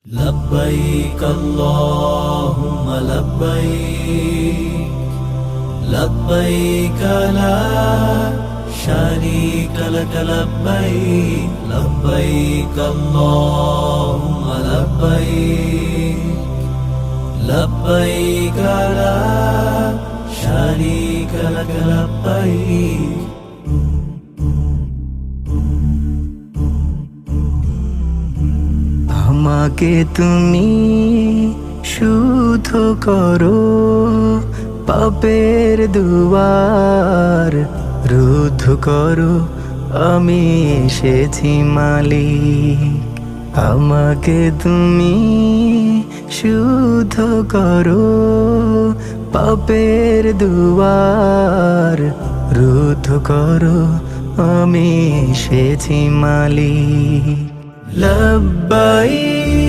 لبيك اللهم لبيك لبيك لا شريك لك لبيك لبيك اللهم لبيك لبيك لا شريك لك لبيك আমাকে তুমি শুদ্ধ করো, পাপের দুয়ার রুদ্ধ করো। আমি এসেছি মালিক, আমাকে তুমি শুদ্ধ করো, পাপের দুয়ার রুদ্ধ করো। আমি এসেছি মালিক। লব্বাইক